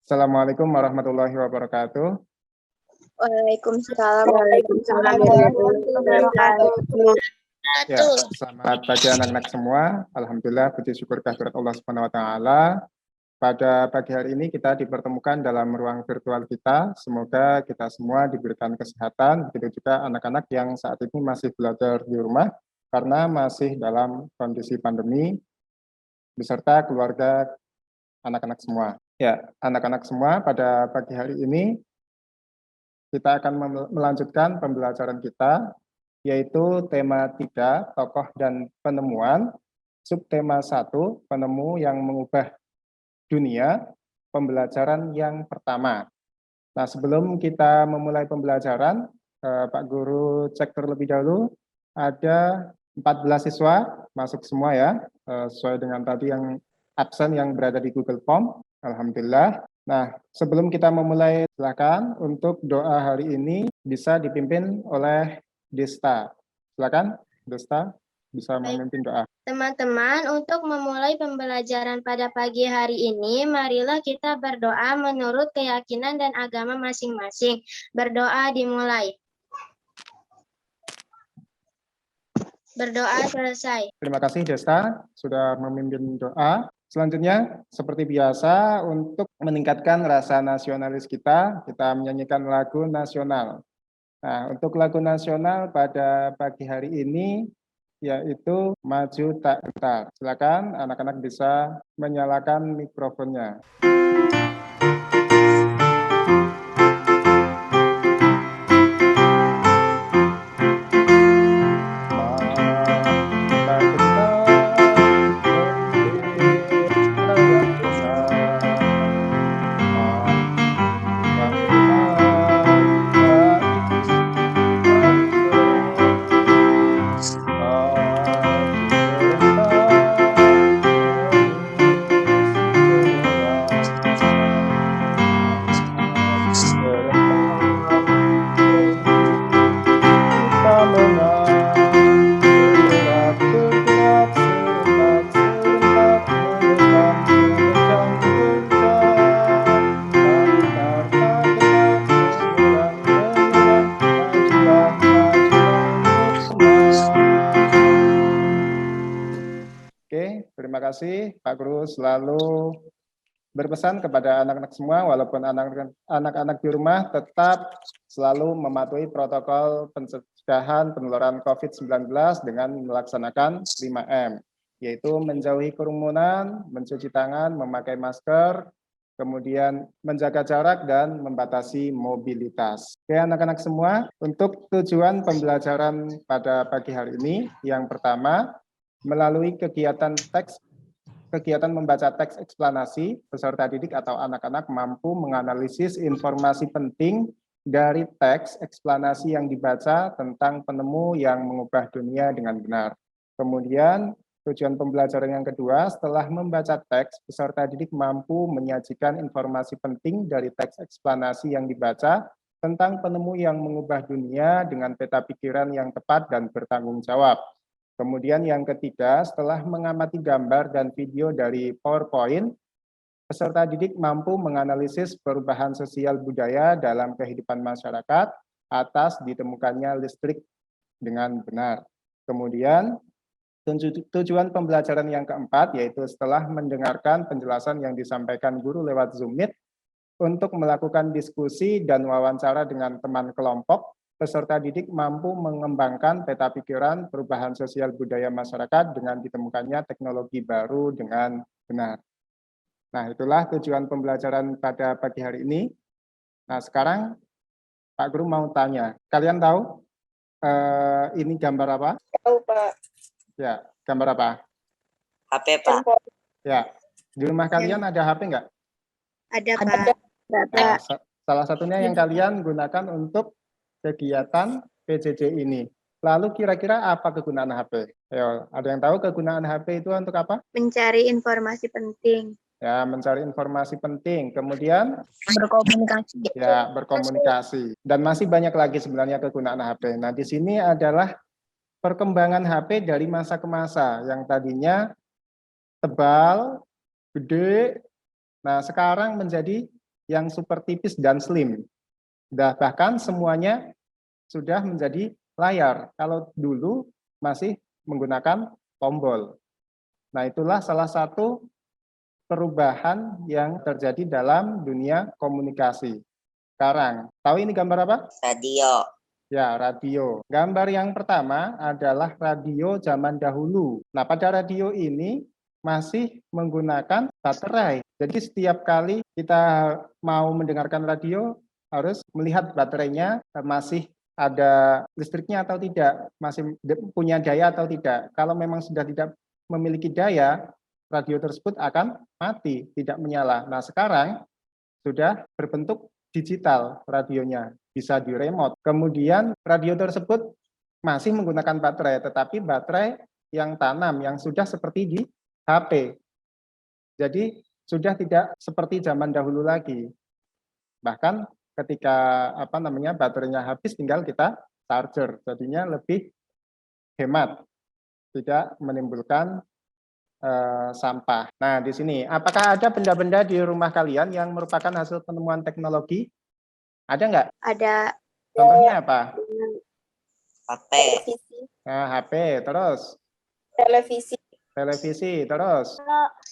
Assalamualaikum warahmatullahi wabarakatuh. Waalaikumsalam warahmatullahi wabarakatuh. Ya, selamat pagi anak-anak semua. Alhamdulillah, puji syukur kehadirat Allah Subhanahu wa taala. Pada pagi hari ini kita dipertemukan dalam ruang virtual kita. Semoga kita semua diberikan kesehatan, begitu juga anak-anak yang saat ini masih belajar di rumah karena masih dalam kondisi pandemi beserta keluarga anak-anak semua. Ya, anak-anak semua, pada pagi hari ini kita akan melanjutkan pembelajaran kita, yaitu tema 3, tokoh dan penemuan, subtema 1, penemu yang mengubah dunia, pembelajaran yang pertama. Nah, sebelum kita memulai pembelajaran, Pak Guru cek terlebih dahulu, ada 14 siswa masuk semua ya, sesuai dengan tadi yang absen yang berada di Google Form. Alhamdulillah. Nah, sebelum kita memulai, silakan untuk doa hari ini bisa dipimpin oleh Desta. Silakan, Desta bisa memimpin doa. Teman-teman, untuk memulai pembelajaran pada pagi hari ini, marilah kita berdoa menurut keyakinan dan agama masing-masing. Berdoa dimulai. Berdoa selesai. Terima kasih Desta sudah memimpin doa. Selanjutnya, seperti biasa, untuk meningkatkan rasa nasionalis kita menyanyikan lagu nasional. Nah, untuk lagu nasional pada pagi hari ini, yaitu Maju Tak Gentar. Silakan anak-anak bisa menyalakan mikrofonnya. Terima kasih Pak Guru selalu berpesan kepada anak-anak semua, walaupun anak-anak di rumah tetap selalu mematuhi protokol pencegahan penularan COVID-19 dengan melaksanakan 5M, yaitu menjauhi kerumunan, mencuci tangan, memakai masker, kemudian menjaga jarak dan membatasi mobilitas. Oke anak-anak semua, untuk tujuan pembelajaran pada pagi hari ini, yang pertama, melalui kegiatan membaca teks eksplanasi, peserta didik atau anak-anak mampu menganalisis informasi penting dari teks eksplanasi yang dibaca tentang penemu yang mengubah dunia dengan benar. Kemudian, tujuan pembelajaran yang kedua, setelah membaca teks, peserta didik mampu menyajikan informasi penting dari teks eksplanasi yang dibaca tentang penemu yang mengubah dunia dengan peta pikiran yang tepat dan bertanggung jawab. Kemudian yang ketiga, setelah mengamati gambar dan video dari PowerPoint, peserta didik mampu menganalisis perubahan sosial budaya dalam kehidupan masyarakat atas ditemukannya listrik dengan benar. Kemudian, tujuan pembelajaran yang keempat, yaitu setelah mendengarkan penjelasan yang disampaikan guru lewat Zoom Meet, untuk melakukan diskusi dan wawancara dengan teman kelompok, peserta didik mampu mengembangkan peta pikiran perubahan sosial budaya masyarakat dengan ditemukannya teknologi baru dengan benar. Nah, itulah tujuan pembelajaran pada pagi hari ini. Nah, sekarang Pak Guru mau tanya, kalian tahu ini gambar apa? Tahu, Pak. Ya, gambar apa? HP, Pak. Ya, di rumah kalian ada HP nggak? Ada, Pak. Nah, salah satunya yang kalian gunakan untuk kegiatan PJJ ini. Lalu kira-kira apa kegunaan HP? Ayo, ada yang tahu kegunaan HP itu untuk apa? Mencari informasi penting. Ya, mencari informasi penting. Kemudian Berkomunikasi. ya, berkomunikasi. Dan masih banyak lagi sebenarnya kegunaan HP. Nah, di sini adalah perkembangan HP dari masa ke masa. Yang tadinya tebal, gede, nah sekarang menjadi yang super tipis dan slim. Bahkan semuanya sudah menjadi layar. Kalau dulu masih menggunakan tombol. Nah, itulah salah satu perubahan yang terjadi dalam dunia komunikasi. Sekarang, tahu ini gambar apa? Radio. Ya, radio. Gambar yang pertama adalah radio zaman dahulu. Nah, pada radio ini masih menggunakan baterai. Jadi setiap kali kita mau mendengarkan radio, harus melihat baterainya masih ada listriknya atau tidak, masih punya daya atau tidak. Kalau memang sudah tidak memiliki daya, radio tersebut akan mati, tidak menyala. Nah, sekarang sudah berbentuk digital radionya, bisa di remote. Kemudian radio tersebut masih menggunakan baterai, tetapi baterai yang tanam, yang sudah seperti di HP. Jadi sudah tidak seperti zaman dahulu lagi. Bahkan ketika baterainya habis, tinggal kita charger, jadinya lebih hemat, tidak menimbulkan sampah. Nah, di sini, apakah ada benda-benda di rumah kalian yang merupakan hasil penemuan teknologi? Ada nggak? Ada Contohnya apa? HP. televisi, Nah, HP, terus televisi, terus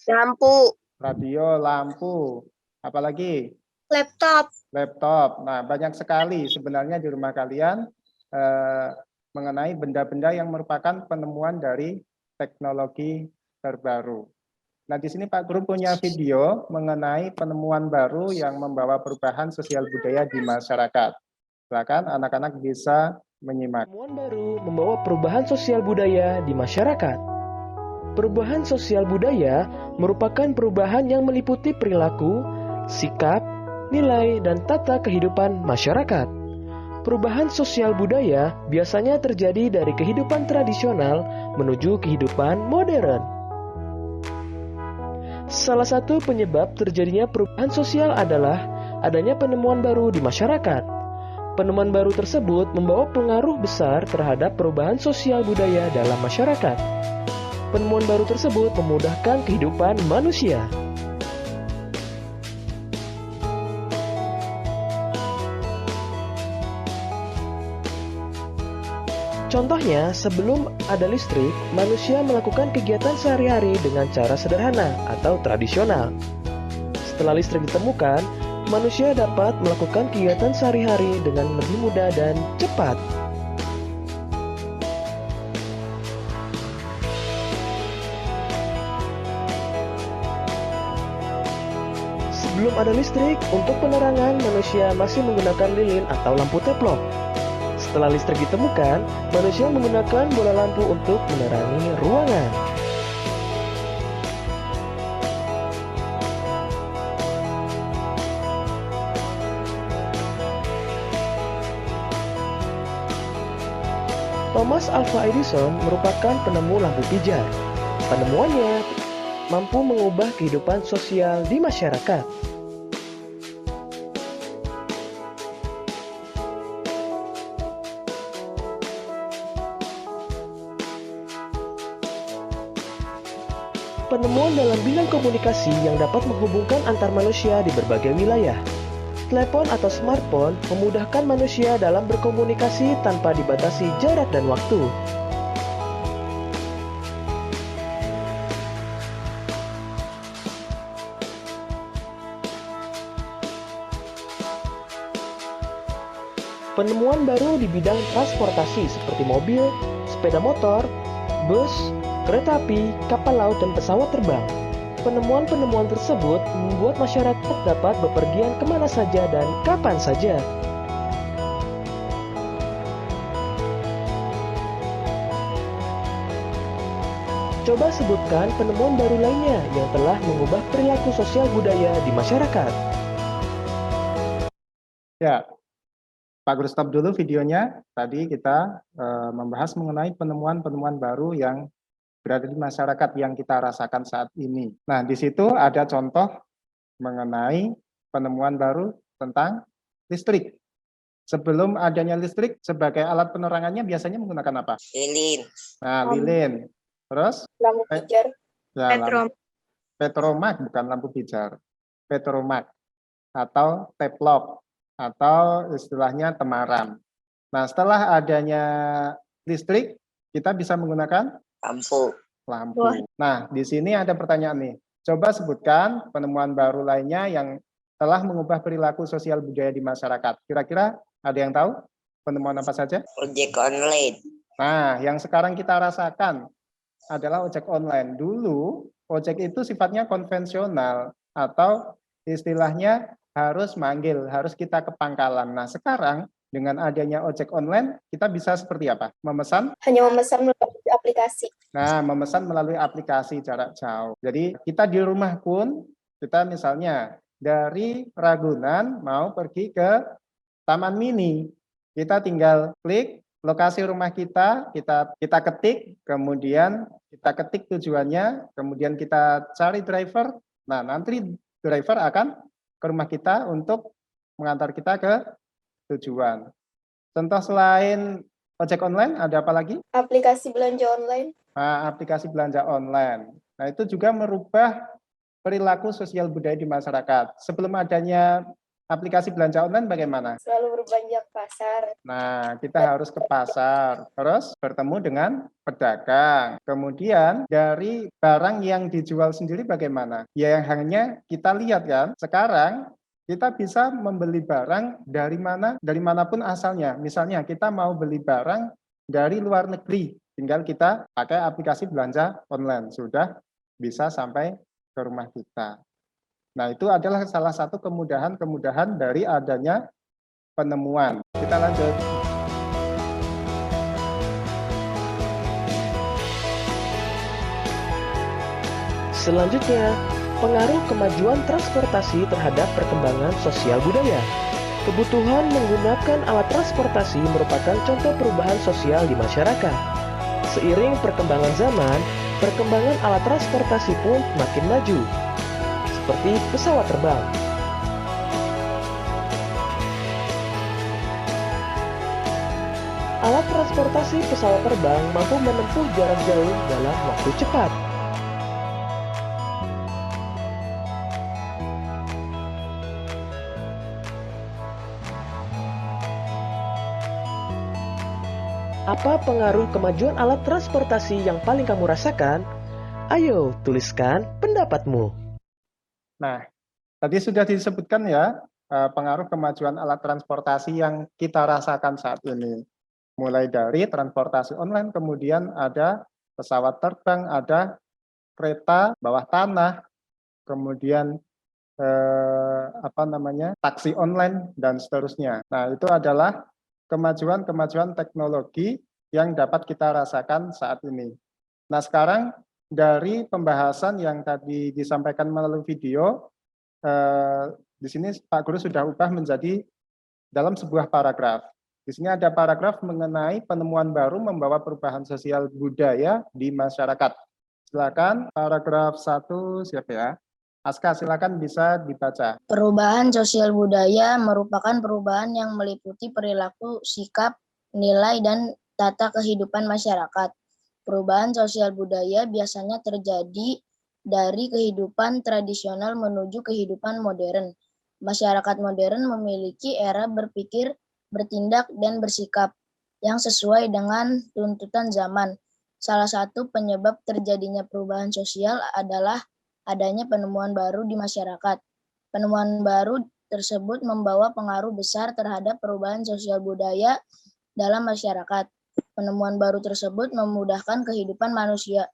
lampu, radio, lampu, apalagi laptop. laptop. Nah, banyak sekali sebenarnya di rumah kalian mengenai benda-benda yang merupakan penemuan dari teknologi terbaru. Nah, di sini Pak Guru punya video mengenai penemuan baru yang membawa perubahan sosial budaya di masyarakat. Silakan anak-anak bisa menyimak. Penemuan baru membawa perubahan sosial budaya di masyarakat. Perubahan sosial budaya merupakan perubahan yang meliputi perilaku, sikap, nilai, dan tata kehidupan masyarakat. Perubahan sosial budaya biasanya terjadi dari kehidupan tradisional menuju kehidupan modern. Salah satu penyebab terjadinya perubahan sosial adalah adanya penemuan baru di masyarakat. Penemuan baru tersebut membawa pengaruh besar terhadap perubahan sosial budaya dalam masyarakat. Penemuan baru tersebut memudahkan kehidupan manusia. Contohnya, sebelum ada listrik, manusia melakukan kegiatan sehari-hari dengan cara sederhana atau tradisional. Setelah listrik ditemukan, manusia dapat melakukan kegiatan sehari-hari dengan lebih mudah dan cepat. Sebelum ada listrik, untuk penerangan manusia masih menggunakan lilin atau lampu teplok. Setelah listrik ditemukan, manusia menggunakan bola lampu untuk menerangi ruangan. Thomas Alva Edison merupakan penemu lampu pijar. Penemuannya mampu mengubah kehidupan sosial di masyarakat. Penemuan dalam bidang komunikasi yang dapat menghubungkan antar manusia di berbagai wilayah. Telepon atau smartphone memudahkan manusia dalam berkomunikasi tanpa dibatasi jarak dan waktu. Penemuan baru di bidang transportasi seperti mobil, sepeda motor, bus, kereta api, kapal laut, dan pesawat terbang. Penemuan-penemuan tersebut membuat masyarakat dapat bepergian kemana saja dan kapan saja. Coba sebutkan penemuan baru lainnya yang telah mengubah perilaku sosial budaya di masyarakat. Ya, Pak Guru stop dulu videonya. Tadi kita membahas mengenai penemuan-penemuan baru yang berada di masyarakat yang kita rasakan saat ini. Nah, di situ ada contoh mengenai penemuan baru tentang listrik. Sebelum adanya listrik, sebagai alat penerangannya biasanya menggunakan apa? Lilin. Nah, lilin. Terus? Lampu pijar, Ya, petromak, bukan lampu pijar. Petromak. atau teplok atau istilahnya temaram. Nah, setelah adanya listrik, kita bisa menggunakan lampu, lampu. Nah, di sini ada pertanyaan nih. Coba sebutkan penemuan baru lainnya yang telah mengubah perilaku sosial budaya di masyarakat. Kira-kira ada yang tahu penemuan apa saja? ojek online, Nah, yang sekarang kita rasakan adalah ojek online. Dulu, ojek itu sifatnya konvensional atau istilahnya harus manggil, harus kita ke pangkalan. Nah, sekarang dengan adanya ojek online, kita bisa seperti apa? Memesan. Hanya memesan melalui aplikasi. Nah, memesan melalui aplikasi jarak jauh. Jadi kita di rumah pun, kita misalnya dari Ragunan mau pergi ke Taman Mini, kita tinggal klik lokasi rumah kita ketik, kemudian kita ketik tujuannya, kemudian kita cari driver. Nah, nanti driver akan ke rumah kita untuk mengantar kita ke tujuan. Contoh selain ojek online, ada apa lagi? Aplikasi belanja online. Nah, aplikasi belanja online. Nah, itu juga merubah perilaku sosial budaya di masyarakat. Sebelum adanya aplikasi belanja online bagaimana? Selalu berbelanja ke pasar. Nah, kita harus ke pasar, terus bertemu dengan pedagang. Kemudian dari barang yang dijual sendiri bagaimana? Ya yang hanya kita lihat kan. Sekarang kita bisa membeli barang dari manapun asalnya. Misalnya kita mau beli barang dari luar negeri, tinggal kita pakai aplikasi belanja online, sudah bisa sampai ke rumah kita. Nah, itu adalah salah satu kemudahan-kemudahan dari adanya penemuan. Kita lanjut. Selanjutnya, pengaruh kemajuan transportasi terhadap perkembangan sosial budaya. Kebutuhan menggunakan alat transportasi merupakan contoh perubahan sosial di masyarakat. Seiring perkembangan zaman, perkembangan alat transportasi pun makin maju, seperti pesawat terbang. Alat transportasi pesawat terbang mampu menempuh jarak jauh dalam waktu cepat. Apa pengaruh kemajuan alat transportasi yang paling kamu rasakan? Ayo, tuliskan pendapatmu. Nah, tadi sudah disebutkan ya, pengaruh kemajuan alat transportasi yang kita rasakan saat ini. Mulai dari transportasi online, kemudian ada pesawat terbang, ada kereta bawah tanah, kemudian taksi online dan seterusnya. Nah, itu adalah kemajuan-kemajuan teknologi yang dapat kita rasakan saat ini. Nah, sekarang dari pembahasan yang tadi disampaikan melalui video, di sini Pak Guru sudah ubah menjadi dalam sebuah paragraf. Di sini ada paragraf mengenai penemuan baru membawa perubahan sosial budaya di masyarakat. Silakan paragraf 1, siapa ya? Aska, silakan bisa dibaca. Perubahan sosial budaya merupakan perubahan yang meliputi perilaku, sikap, nilai, dan tata kehidupan masyarakat. Perubahan sosial budaya biasanya terjadi dari kehidupan tradisional menuju kehidupan modern. Masyarakat modern memiliki era berpikir, bertindak, dan bersikap yang sesuai dengan tuntutan zaman. Salah satu penyebab terjadinya perubahan sosial adalah adanya penemuan baru di masyarakat. Penemuan baru tersebut membawa pengaruh besar terhadap perubahan sosial budaya dalam masyarakat. Penemuan baru tersebut memudahkan kehidupan manusia.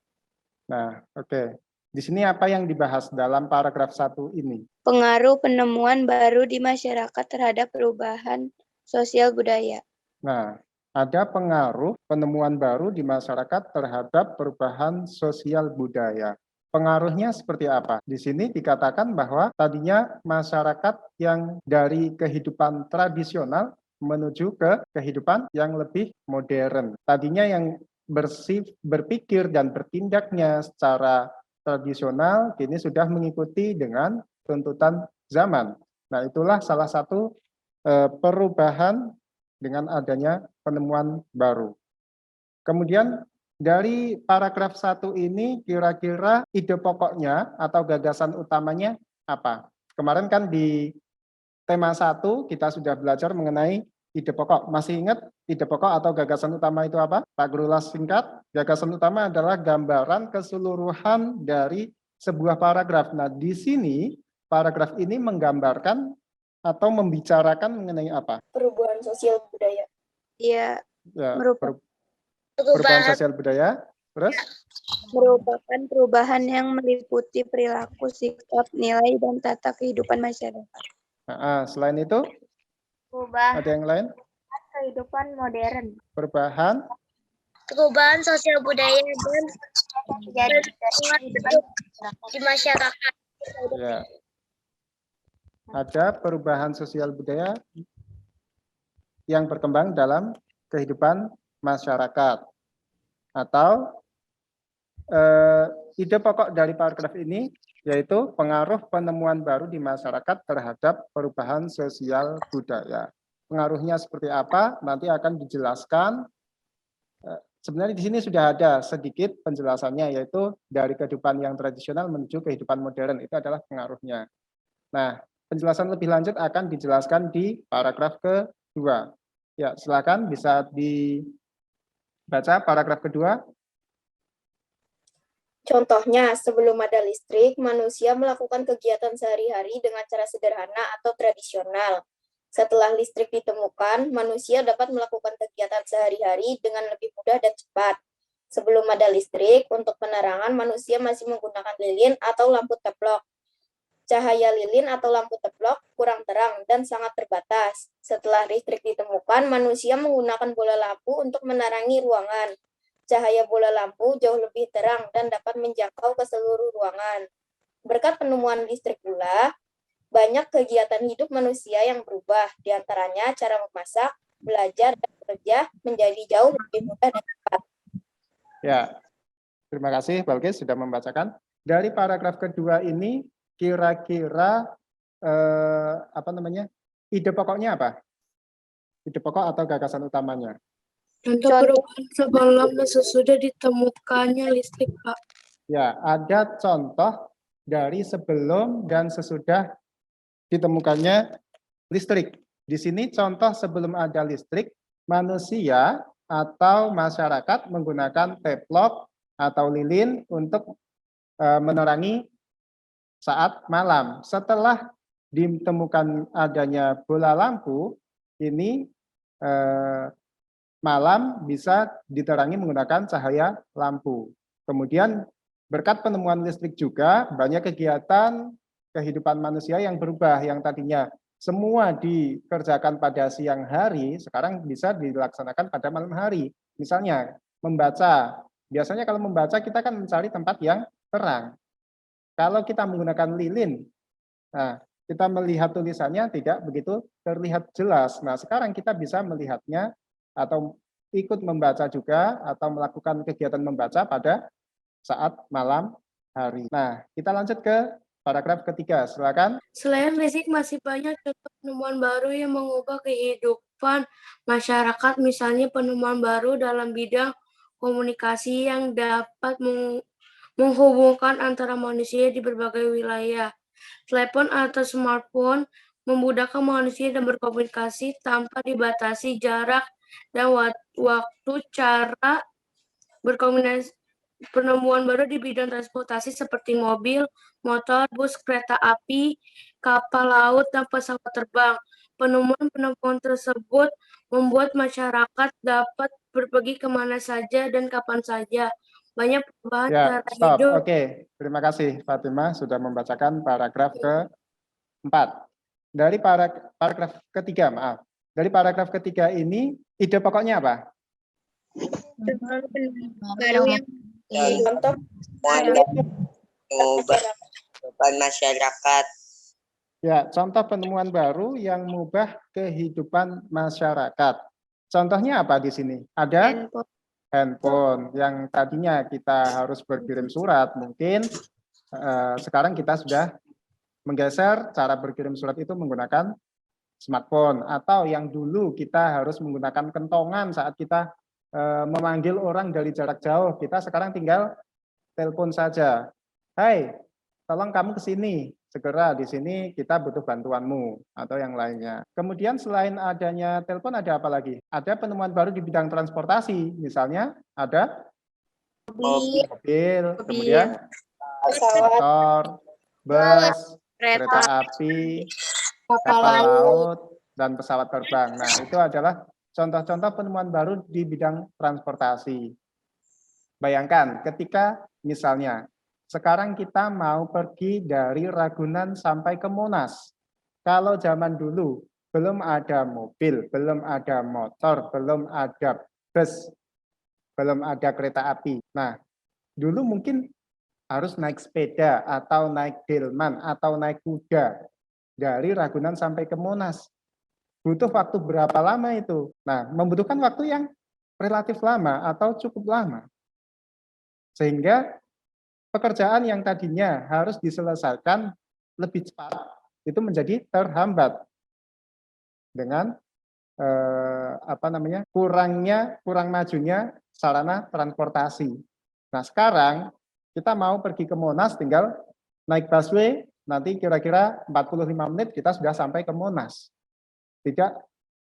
Nah, oke. Di sini apa yang dibahas dalam paragraf 1 ini? Pengaruh penemuan baru di masyarakat terhadap perubahan sosial budaya. Nah, ada pengaruh penemuan baru di masyarakat terhadap perubahan sosial budaya. Pengaruhnya seperti apa? Di sini dikatakan bahwa tadinya masyarakat yang dari kehidupan tradisional menuju ke kehidupan yang lebih modern. Tadinya yang berpikir dan bertindaknya secara tradisional, kini sudah mengikuti dengan tuntutan zaman. Nah, itulah salah satu perubahan dengan adanya penemuan baru. Kemudian dari paragraf 1 ini kira-kira ide pokoknya atau gagasan utamanya apa? Kemarin kan di tema 1 kita sudah belajar mengenai ide pokok. Masih ingat ide pokok atau gagasan utama itu apa? Pak Guru ulas singkat. Gagasan utama adalah gambaran keseluruhan dari sebuah paragraf. Nah, di sini paragraf ini menggambarkan atau membicarakan mengenai apa? Perubahan sosial budaya. Iya, Ya, Merupakan- perubahan sosial budaya. Terus? merupakan perubahan yang meliputi perilaku, sikap, nilai, dan tata kehidupan masyarakat. Nah, selain itu, Perubahan ada yang lain? kehidupan modern. Perubahan Perubahan sosial budaya dan di masyarakat. ya. Ada perubahan sosial budaya yang berkembang dalam kehidupan masyarakat. Atau ide pokok dari paragraf ini yaitu pengaruh penemuan baru di masyarakat terhadap perubahan sosial budaya. Pengaruhnya seperti apa nanti akan dijelaskan. Sebenarnya di sini sudah ada sedikit penjelasannya, yaitu dari kehidupan yang tradisional menuju kehidupan modern, itu adalah pengaruhnya. Nah, penjelasan lebih lanjut akan dijelaskan di paragraf kedua. Ya, silakan bisa dibaca paragraf kedua. Contohnya, sebelum ada listrik, manusia melakukan kegiatan sehari-hari dengan cara sederhana atau tradisional. Setelah listrik ditemukan, manusia dapat melakukan kegiatan sehari-hari dengan lebih mudah dan cepat. Sebelum ada listrik, untuk penerangan manusia masih menggunakan lilin atau lampu teplok. Cahaya lilin atau lampu teplok kurang terang dan sangat terbatas. Setelah listrik ditemukan, manusia menggunakan bola lampu untuk menerangi ruangan. Cahaya bola lampu jauh lebih terang dan dapat menjangkau ke seluruh ruangan. Berkat penemuan listrik pula, banyak kegiatan hidup manusia yang berubah, diantaranya cara memasak, belajar, dan bekerja menjadi jauh lebih mudah dan cepat. Ya, terima kasih Balkis sudah membacakan. Dari paragraf kedua ini, kira-kira ide pokoknya apa? Ide pokok atau gagasan utamanya? Contoh perubahan sebelum dan sesudah ditemukannya listrik, Pak. Ya, ada contoh dari sebelum dan sesudah ditemukannya listrik. Di sini contoh sebelum ada listrik, manusia atau masyarakat menggunakan teplok atau lilin untuk menerangi saat malam. Setelah ditemukan adanya bola lampu, ini malam bisa diterangi menggunakan cahaya lampu. Kemudian berkat penemuan listrik juga banyak kegiatan kehidupan manusia yang berubah, yang tadinya semua dikerjakan pada siang hari, sekarang bisa dilaksanakan pada malam hari. Misalnya membaca, biasanya kalau membaca kita kan mencari tempat yang terang. Kalau kita menggunakan lilin, nah kita melihat tulisannya tidak begitu terlihat jelas. Nah sekarang kita bisa melihatnya atau ikut membaca juga atau melakukan kegiatan membaca pada saat malam hari. Nah, kita lanjut ke paragraf ketiga, silakan. Selain listrik, masih banyak contoh penemuan baru yang mengubah kehidupan masyarakat, misalnya penemuan baru dalam bidang komunikasi yang dapat menghubungkan antara manusia di berbagai wilayah. Telepon atau smartphone memudahkan manusia dan berkomunikasi tanpa dibatasi jarak dan waktu. Cara berkomunikasi. Penemuan baru di bidang transportasi seperti mobil, motor, bus, kereta api, kapal laut, dan pesawat terbang. Penemuan-penemuan tersebut membuat masyarakat dapat pergi kemana saja dan kapan saja. Banyak perubahan cara Stop. hidup. Oke, terima kasih Fatimah sudah membacakan paragraf keempat. Dari paragraf ketiga, maaf. Dari paragraf ketiga ini, ide pokoknya apa? Baru yang Contoh Mengubah kehidupan masyarakat. Ya, contoh penemuan baru yang mengubah kehidupan masyarakat. Contohnya apa di sini? Ada handphone yang tadinya kita harus berkirim surat, mungkin sekarang kita sudah menggeser cara berkirim surat itu menggunakan smartphone, atau yang dulu kita harus menggunakan kentongan saat kita memanggil orang dari jarak jauh, kita sekarang tinggal telepon saja. Hai, tolong kamu ke sini, segera di sini kita butuh bantuanmu atau yang lainnya. Kemudian selain adanya telepon ada apa lagi? Ada penemuan baru di bidang transportasi, misalnya ada mobil, kemudian pesawat, motor, bus, kereta api, kapal laut, dan pesawat terbang. Nah, itu adalah contoh-contoh penemuan baru di bidang transportasi. Bayangkan ketika misalnya sekarang kita mau pergi dari Ragunan sampai ke Monas. Kalau zaman dulu belum ada mobil, belum ada motor, belum ada bus, belum ada kereta api. Nah, dulu mungkin harus naik sepeda atau naik delman atau naik kuda dari Ragunan sampai ke Monas. Butuh waktu berapa lama itu? Nah, membutuhkan waktu yang relatif lama atau cukup lama. Sehingga pekerjaan yang tadinya harus diselesaikan lebih cepat itu menjadi terhambat dengan kurang majunya sarana transportasi. Nah, sekarang kita mau pergi ke Monas tinggal naik busway, nanti kira-kira 45 menit kita sudah sampai ke Monas. Tidak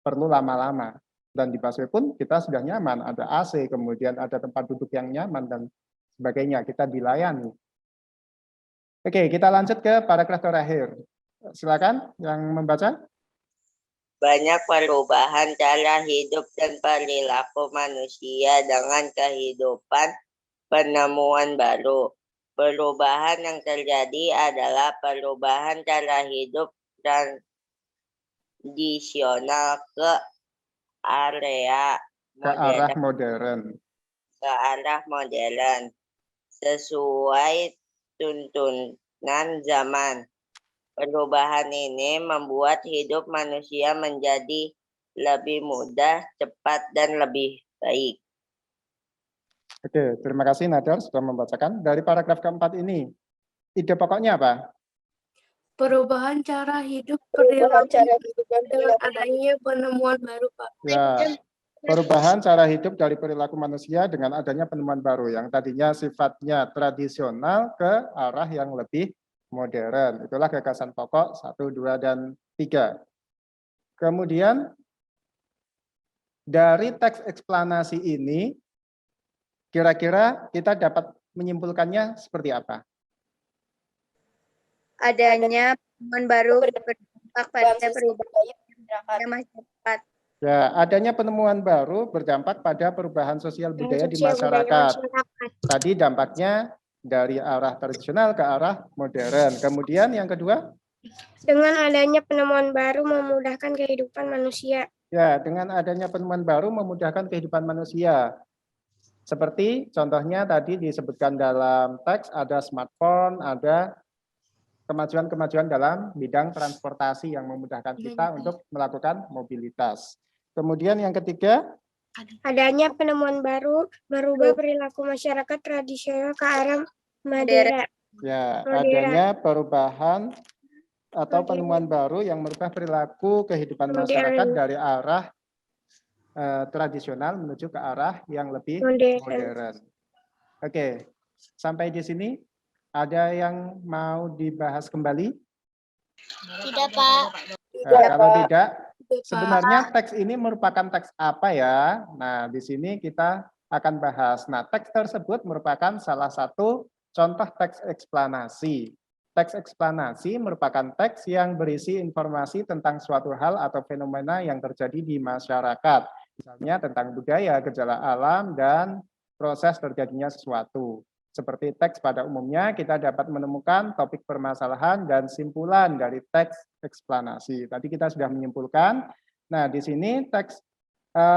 perlu lama-lama. Dan di busway pun kita sudah nyaman, ada AC, kemudian ada tempat duduk yang nyaman dan sebagainya, kita dilayani. Oke, kita lanjut ke paragraf terakhir. Silakan yang membaca. Banyak perubahan cara hidup dan perilaku manusia dengan kehidupan penemuan baru. Perubahan yang terjadi adalah perubahan cara hidup tradisional ke arah modern. Sesuai tuntunan zaman. Perubahan ini membuat hidup manusia menjadi lebih mudah, cepat, dan lebih baik. Oke, terima kasih Nadar sudah membacakan. Dari paragraf keempat ini, ide pokoknya apa? Perubahan cara hidup perilaku dengan adanya penemuan baru, Pak. Ya, perubahan cara hidup dari perilaku manusia dengan adanya penemuan baru yang tadinya sifatnya tradisional ke arah yang lebih modern. Itulah gagasan pokok 1, 2, dan 3. Kemudian dari teks eksplanasi ini, kira-kira kita dapat menyimpulkannya seperti apa? Adanya penemuan baru berdampak pada perubahan masyarakat. Ya, adanya penemuan baru berdampak pada perubahan sosial budaya di masyarakat. Tadi dampaknya dari arah tradisional ke arah modern. Kemudian yang kedua? Dengan adanya penemuan baru memudahkan kehidupan manusia. Ya, dengan adanya penemuan baru memudahkan kehidupan manusia. Seperti contohnya tadi disebutkan dalam teks, ada smartphone, ada kemajuan-kemajuan dalam bidang transportasi yang memudahkan kita untuk melakukan mobilitas. Kemudian yang ketiga? Adanya penemuan baru merubah perilaku masyarakat tradisional ke arah modern. Ya, adanya perubahan atau penemuan baru yang merubah perilaku kehidupan masyarakat dari arah tradisional menuju ke arah yang lebih modern. Oke, sampai di sini ada yang mau dibahas kembali? Tidak, Pak. Kalau tidak, sebenarnya teks ini merupakan teks apa ya? Nah, di sini kita akan bahas. Nah, teks tersebut merupakan salah satu contoh teks eksplanasi. Teks eksplanasi merupakan teks yang berisi informasi tentang suatu hal atau fenomena yang terjadi di masyarakat. Misalnya tentang budaya, gejala alam, dan proses terjadinya sesuatu. Seperti teks pada umumnya, kita dapat menemukan topik permasalahan dan simpulan dari teks eksplanasi. Tadi kita sudah menyimpulkan. Nah, di sini teks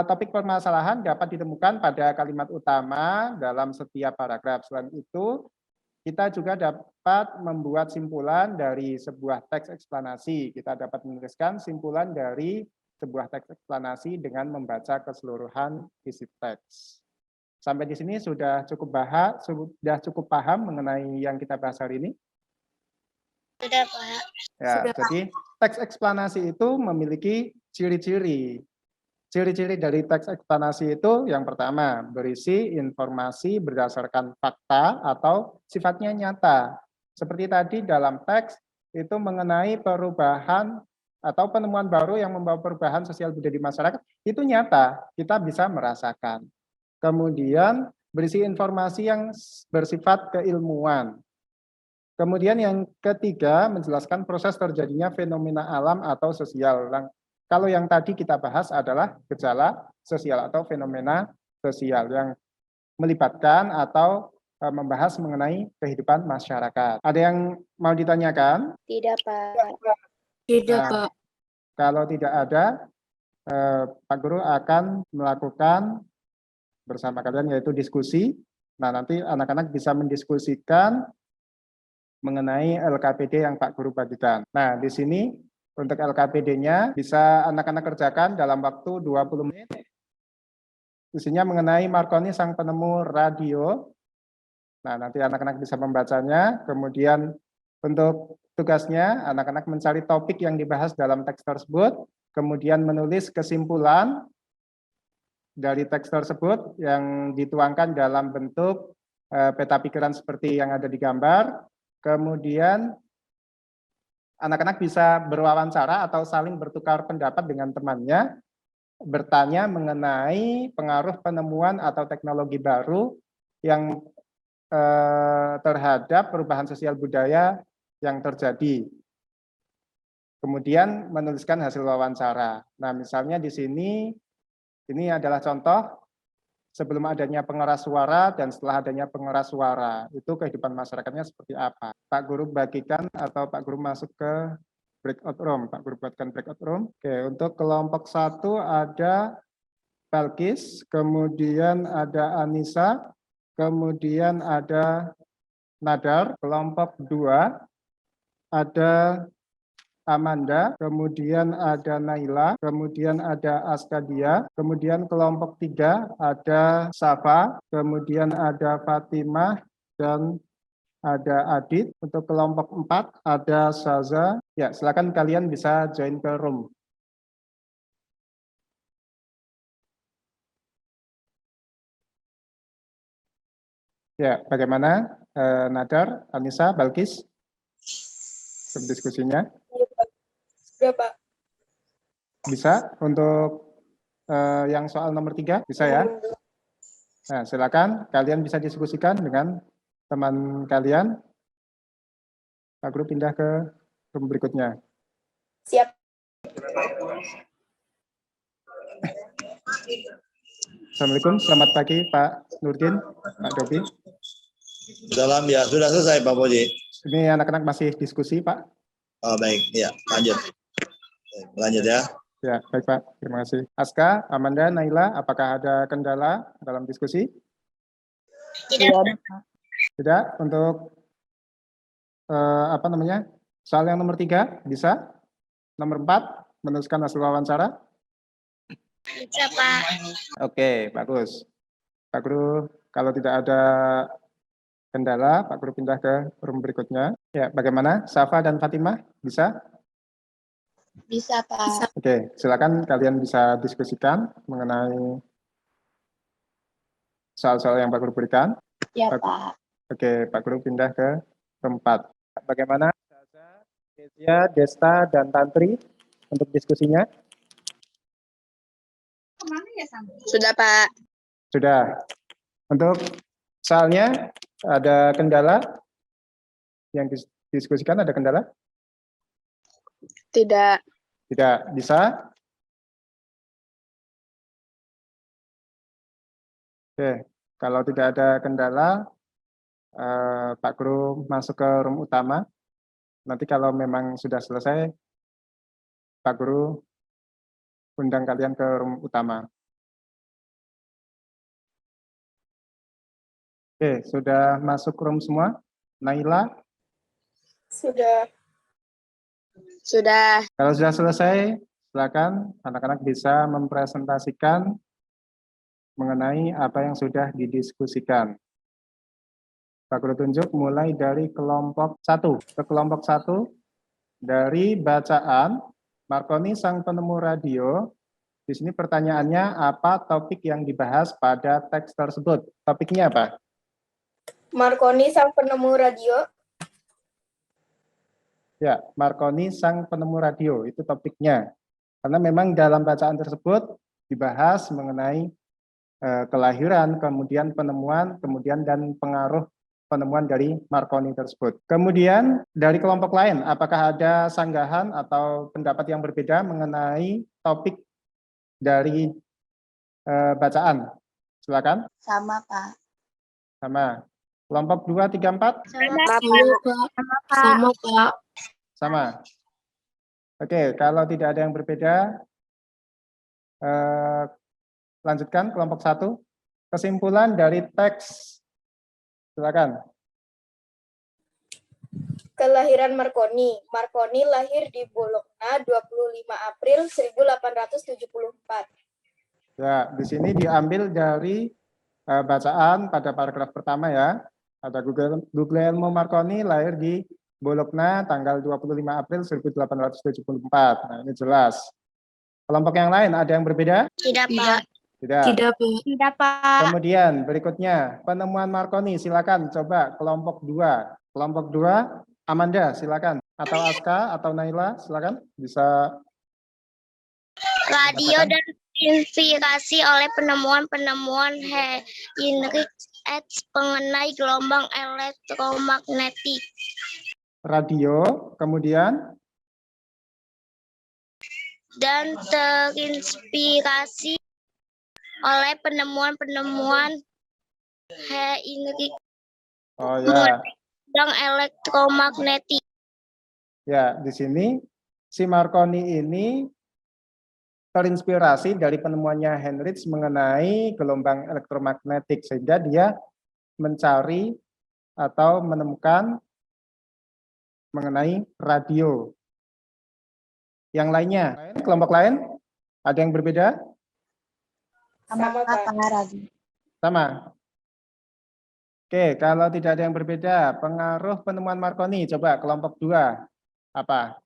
topik permasalahan dapat ditemukan pada kalimat utama dalam setiap paragraf. Selain itu, kita juga dapat membuat simpulan dari sebuah teks eksplanasi. Kita dapat menuliskan simpulan dari sebuah teks eksplanasi dengan membaca keseluruhan isi teks. Sampai di sini sudah cukup paham mengenai yang kita bahas hari ini? Sudah, Pak. Ya, jadi teks eksplanasi itu memiliki ciri-ciri. Ciri-ciri dari teks eksplanasi itu yang pertama, berisi informasi berdasarkan fakta atau sifatnya nyata. Seperti tadi dalam teks itu mengenai perubahan atau penemuan baru yang membawa perubahan sosial budaya di masyarakat, itu nyata, kita bisa merasakan. Kemudian berisi informasi yang bersifat keilmuan. Kemudian yang ketiga, menjelaskan proses terjadinya fenomena alam atau sosial. Kalau yang tadi kita bahas adalah gejala sosial atau fenomena sosial yang melibatkan atau membahas mengenai kehidupan masyarakat. Ada yang mau ditanyakan? Tidak, Pak. Tidak, Nah, Pak. kalau tidak ada, Pak Guru akan melakukan bersama kalian yaitu diskusi. Nah, nanti anak-anak bisa mendiskusikan mengenai LKPD yang Pak Guru bagikan. Nah, di sini untuk LKPD-nya bisa anak-anak kerjakan dalam waktu 20 menit. Isinya mengenai Marconi sang penemu radio. Nah, nanti anak-anak bisa membacanya. Kemudian untuk tugasnya, anak-anak mencari topik yang dibahas dalam teks tersebut, kemudian menulis kesimpulan dari teks tersebut yang dituangkan dalam bentuk peta pikiran seperti yang ada di gambar. Kemudian anak-anak bisa berwawancara atau saling bertukar pendapat dengan temannya, bertanya mengenai pengaruh penemuan atau teknologi baru yang terhadap perubahan sosial budaya yang terjadi. Kemudian menuliskan hasil wawancara. Nah, misalnya di sini, ini adalah contoh sebelum adanya pengeras suara dan setelah adanya pengeras suara. Itu kehidupan masyarakatnya seperti apa. Pak Guru bagikan atau Pak Guru masuk ke breakout room. Pak Guru buatkan breakout room. Oke, untuk kelompok 1 ada Balkis, kemudian ada Anissa, kemudian ada Nadar. Kelompok 2 ada Amanda, kemudian ada Naila, kemudian ada Askadia, kemudian kelompok 3 ada Safa, kemudian ada Fatimah, dan ada Adit. Untuk kelompok 4 ada Saza. Ya, silakan kalian bisa join ke room. Ya, bagaimana Nadar, Anissa, Balkis? Diskusinya? Sudah, Pak. Bisa untuk yang soal nomor 3, bisa ya? Nah, silakan kalian bisa diskusikan dengan teman kalian. Pak Guru pindah ke room berikutnya. Siap. Assalamualaikum, selamat pagi Pak Nurdin, Pak Dobi. Salam ya, sudah selesai Pak Boji. Ini anak-anak masih diskusi Pak. Oh baik, ya lanjut. Lanjut ya. Ya, baik Pak, terima kasih. Aska, Amanda, Naila, apakah ada kendala dalam diskusi? Tidak. Untuk soal yang nomor 3 bisa? Nomor 4 meneruskan hasil wawancara? Bisa, Pak. Oke, bagus. Pak Guru, kalau tidak ada kendala, Pak Guru pindah ke room berikutnya. Ya, bagaimana? Safa dan Fatimah, bisa? Bisa, Pak. Oke, silakan kalian bisa diskusikan mengenai soal-soal yang Pak Guru berikan. Ya, Pak. Oke, Pak Guru pindah ke tempat. Bagaimana Saza, Kezia, Desta, dan Tantri untuk diskusinya? Sudah, Pak. Sudah. Untuk soalnya ada kendala yang didiskusikan, ada kendala? Tidak. Tidak. Bisa? Oke, kalau tidak ada kendala, Pak Guru masuk ke room utama. Nanti kalau memang sudah selesai, Pak Guru undang kalian ke room utama. Oke, sudah masuk room semua? Naila? Sudah. Sudah. Kalau sudah selesai, silakan anak-anak bisa mempresentasikan mengenai apa yang sudah didiskusikan. Pak Guru tunjuk mulai dari kelompok 1. Ke kelompok 1, dari bacaan Marconi sang penemu radio. Di sini pertanyaannya, apa topik yang dibahas pada teks tersebut? Topiknya apa? Marconi sang penemu radio. Ya, Marconi sang penemu radio, itu topiknya. Karena memang dalam bacaan tersebut dibahas mengenai kelahiran, kemudian penemuan, kemudian dan pengaruh penemuan dari Marconi tersebut. Kemudian dari kelompok lain, apakah ada sanggahan atau pendapat yang berbeda mengenai topik dari bacaan? Silakan. Sama, Pak. Sama. Kelompok 2, 3, 4? Sama, Iya, Pak. Sama, Pak. Sama. Oke, kalau tidak ada yang berbeda, lanjutkan kelompok 1. Kesimpulan dari teks. Silakan. Kelahiran Marconi. Marconi lahir di Bologna 25 April 1874. Ya, di sini diambil dari bacaan pada paragraf pertama ya. Ada Guglielmo Marconi lahir di Bologna tanggal 25 April 1874. Nah, ini jelas. Kelompok yang lain ada yang berbeda? Tidak, Pak. Tidak. Tidak, Pak. Tidak, Pak. Kemudian berikutnya, penemuan Marconi. Silakan coba kelompok 2. Kelompok 2, Amanda silakan. Atau Aska atau Naila silakan bisa. Radio dan inspirasi oleh penemuan-penemuan Heinrich Hertz mengenai gelombang elektromagnetik. Radio, kemudian Dan terinspirasi oleh penemuan-penemuan Heinrich oh ya. gelombang elektromagnetik. Ya, di sini si Marconi ini terinspirasi dari penemuannya Heinrich mengenai gelombang elektromagnetik sehingga dia mencari atau menemukan mengenai radio. Yang lainnya, kelompok lain ada yang berbeda? Sama, Pak. Sama. Oke, kalau tidak ada yang berbeda, pengaruh penemuan Marconi, coba kelompok 2 apa?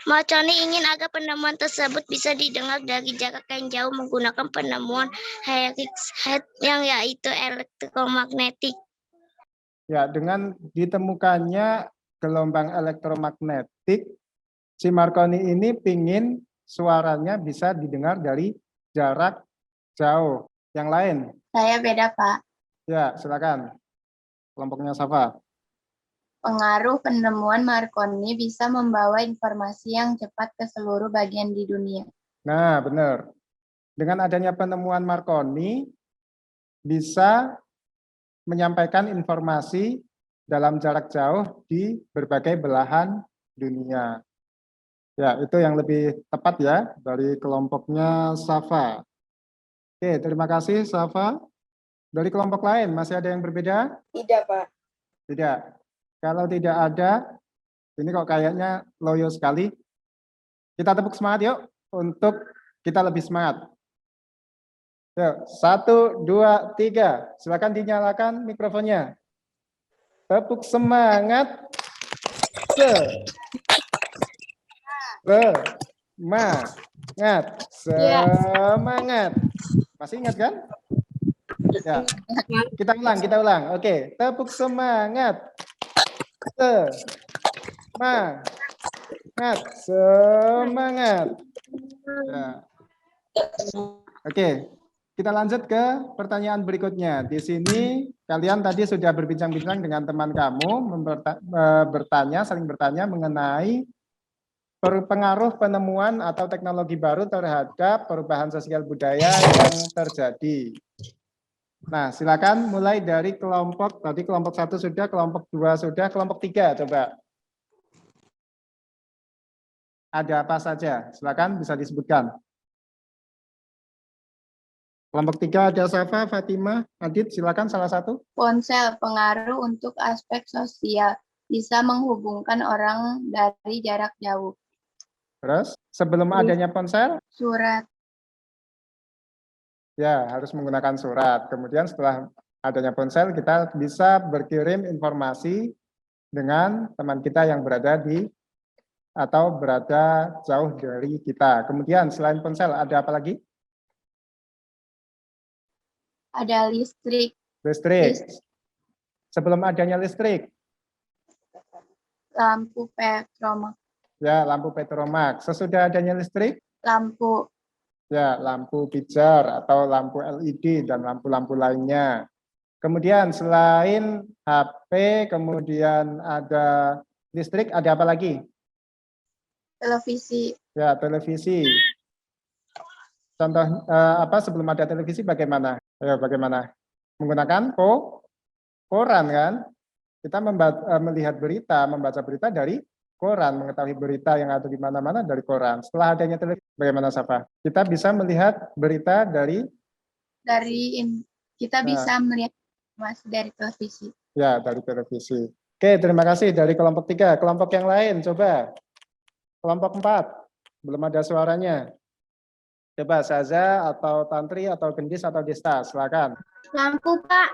Marconi ingin agar penemuan tersebut bisa didengar dari jarak yang jauh menggunakan penemuan Heinrich Hertz yang yaitu elektromagnetik. Ya, dengan ditemukannya gelombang elektromagnetik, si Marconi ini pingin suaranya bisa didengar dari jarak jauh. Yang lain? Saya beda, Pak. Ya, silakan. Kelompoknya Safa. Pengaruh penemuan Marconi bisa membawa informasi yang cepat ke seluruh bagian di dunia. Nah, benar. Dengan adanya penemuan Marconi, bisa menyampaikan informasi dalam jarak jauh di berbagai belahan dunia. Ya, itu yang lebih tepat ya dari kelompoknya Safa. Oke, terima kasih Safa. Dari kelompok lain, masih ada yang berbeda? Tidak, Pak. Tidak. Kalau tidak ada, ini kok kayaknya loyo sekali. Kita tepuk semangat yuk untuk kita lebih semangat. Yuk, 1, 2, 3. Silakan dinyalakan mikrofonnya. Tepuk semangat. Semangat. Masih ingat kan? Ya. Kita ulang. Oke, tepuk semangat. Semangat. Ya. Oke, kita lanjut ke pertanyaan berikutnya. Di sini kalian tadi sudah berbincang-bincang dengan teman kamu, saling bertanya mengenai pengaruh penemuan atau teknologi baru terhadap perubahan sosial budaya yang terjadi. Nah, silakan mulai dari kelompok, tadi kelompok 1 sudah, kelompok 2 sudah, kelompok 3 coba. Ada apa saja? Silakan bisa disebutkan. Kelompok 3 ada Safa, Fatima, Adit, silakan salah satu. Ponsel pengaruh untuk aspek sosial, bisa menghubungkan orang dari jarak jauh. Terus, sebelum adanya ponsel? Surat. Ya, harus menggunakan surat. Kemudian setelah adanya ponsel, kita bisa berkirim informasi dengan teman kita yang berada di atau berada jauh dari kita. Kemudian selain ponsel, ada apa lagi? Ada listrik. Listrik. Sebelum adanya listrik. Lampu petromak. Ya, lampu petromak. Sesudah adanya listrik. Lampu. Ya, lampu pijar atau lampu LED dan lampu-lampu lainnya. Kemudian selain HP, kemudian ada listrik, ada apa lagi? Televisi. Ya, televisi. Contoh apa sebelum ada televisi bagaimana? Ya, bagaimana? Menggunakan koran kan? Kita melihat berita, membaca berita dari koran, mengetahui berita yang ada di mana-mana dari koran. Setelah adanya televisi, bagaimana Safa? Kita bisa melihat berita dari kita Nah. bisa melihat informasi dari televisi. Ya, dari televisi. Oke, terima kasih dari kelompok 3. Kelompok yang lain, coba. Kelompok 4, belum ada suaranya. Coba Saza atau Tantri atau Gendis atau Desta, silakan. Lampu, Pak.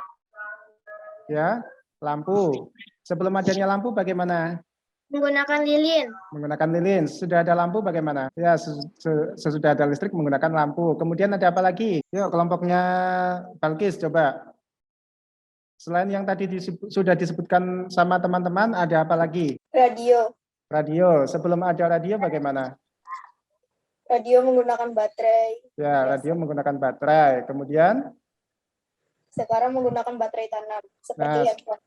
Ya, lampu. Sebelum adanya lampu bagaimana? Menggunakan lilin. Menggunakan lilin. Sudah ada lampu bagaimana? Ya, sesudah ada listrik menggunakan lampu. Kemudian ada apa lagi? Yuk, kelompoknya Balkis, coba. Selain yang tadi sudah disebutkan sama teman-teman, ada apa lagi? Radio. Radio. Sebelum ada radio bagaimana? Radio menggunakan baterai. Ya, radio menggunakan baterai. Kemudian? Sekarang menggunakan baterai tanam, seperti Nah, handphone.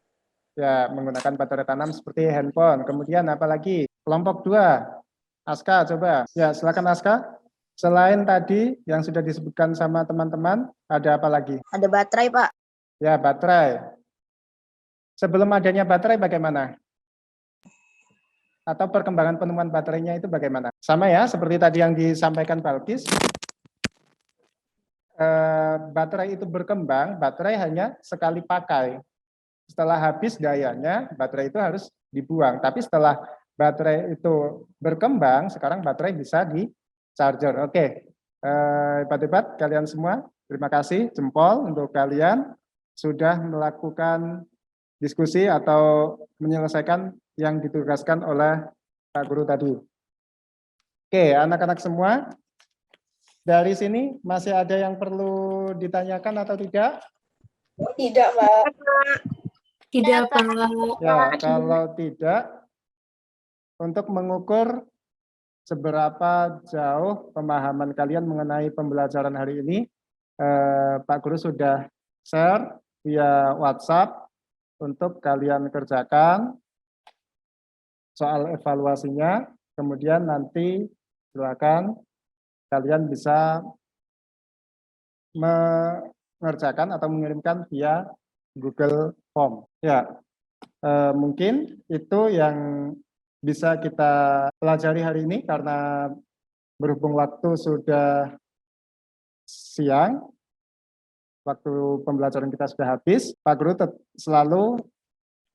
Ya, menggunakan baterai tanam seperti handphone. Kemudian apa lagi? Kelompok 2. Aska, coba. Ya, silakan Aska. Selain tadi yang sudah disebutkan sama teman-teman, ada apa lagi? Ada baterai, Pak. Ya, baterai. Sebelum adanya baterai bagaimana? Atau perkembangan penemuan baterainya itu bagaimana? Sama ya, seperti tadi yang disampaikan Balkis. Baterai itu berkembang, baterai hanya sekali pakai. Setelah habis dayanya, baterai itu harus dibuang. Tapi setelah baterai itu berkembang, sekarang baterai bisa di charger. Oke, hebat-hebat kalian semua. Terima kasih, jempol untuk kalian sudah melakukan diskusi atau menyelesaikan yang ditugaskan oleh Pak Guru tadi. Oke, anak-anak semua, dari sini masih ada yang perlu ditanyakan atau tidak? Tidak, Pak. Tidak, Pak. Ya, kalau tidak, untuk mengukur seberapa jauh pemahaman kalian mengenai pembelajaran hari ini, Pak Guru sudah share via WhatsApp untuk kalian kerjakan soal evaluasinya, kemudian nanti silakan kalian bisa mengerjakan atau mengirimkan via Google Form. Ya, mungkin itu yang bisa kita pelajari hari ini karena berhubung waktu sudah siang, waktu pembelajaran kita sudah habis. Pak Guru selalu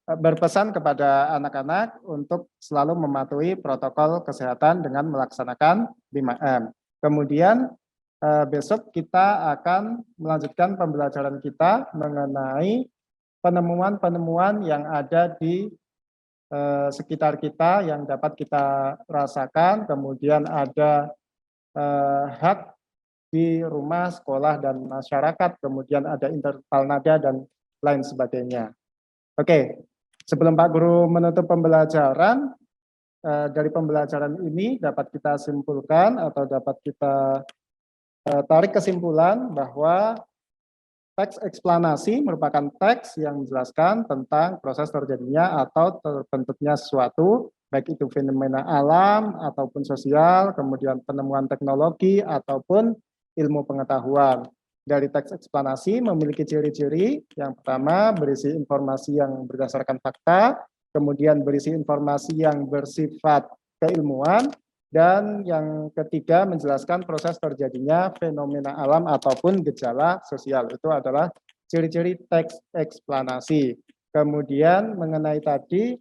berpesan kepada anak-anak untuk selalu mematuhi protokol kesehatan dengan melaksanakan 5M. Kemudian besok kita akan melanjutkan pembelajaran kita mengenai penemuan-penemuan yang ada di sekitar kita yang dapat kita rasakan, kemudian ada hak di rumah, sekolah, dan masyarakat, kemudian ada interval nada, dan lain sebagainya. Oke, sebelum Pak Guru menutup pembelajaran, dari pembelajaran ini dapat kita simpulkan atau dapat kita tarik kesimpulan bahwa teks eksplanasi merupakan teks yang menjelaskan tentang proses terjadinya atau terbentuknya sesuatu, baik itu fenomena alam ataupun sosial, kemudian penemuan teknologi ataupun ilmu pengetahuan. Dari teks eksplanasi memiliki ciri-ciri, yang pertama berisi informasi yang berdasarkan fakta, kemudian berisi informasi yang bersifat keilmuan, dan yang ketiga menjelaskan proses terjadinya fenomena alam ataupun gejala sosial. Itu adalah ciri-ciri teks eksplanasi. Kemudian mengenai tadi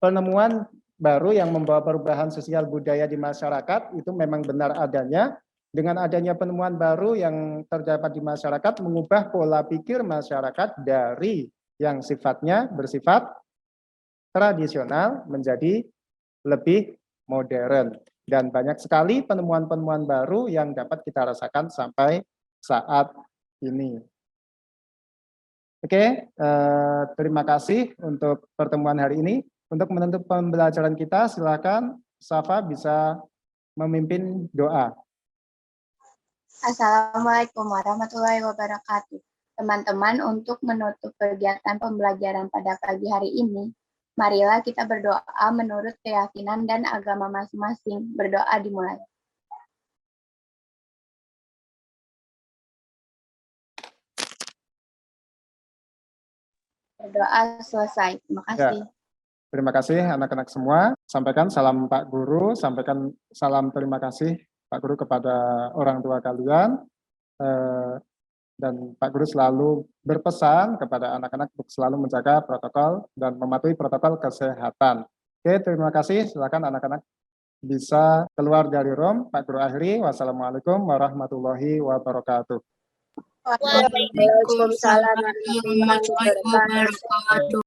penemuan baru yang membawa perubahan sosial budaya di masyarakat itu memang benar adanya. Dengan adanya penemuan baru yang terdapat di masyarakat mengubah pola pikir masyarakat dari yang sifatnya bersifat tradisional menjadi lebih modern. Dan banyak sekali penemuan-penemuan baru yang dapat kita rasakan sampai saat ini. Oke, terima kasih untuk pertemuan hari ini. Untuk menutup pembelajaran kita, silakan Safa bisa memimpin doa. Assalamualaikum warahmatullahi wabarakatuh. Teman-teman, untuk menutup kegiatan pembelajaran pada pagi hari ini, marilah kita berdoa menurut keyakinan dan agama masing-masing. Berdoa dimulai. Berdoa selesai. Terima kasih. Terima kasih anak-anak semua. Sampaikan salam Pak Guru, sampaikan salam terima kasih Pak Guru kepada orang tua kalian. Dan Pak Guru selalu berpesan kepada anak-anak untuk selalu menjaga protokol dan mematuhi protokol kesehatan. Oke, terima kasih. Silakan anak-anak bisa keluar dari room. Pak Guru akhiri. Wassalamualaikum warahmatullahi wabarakatuh. Waalaikumsalam warahmatullahi wabarakatuh.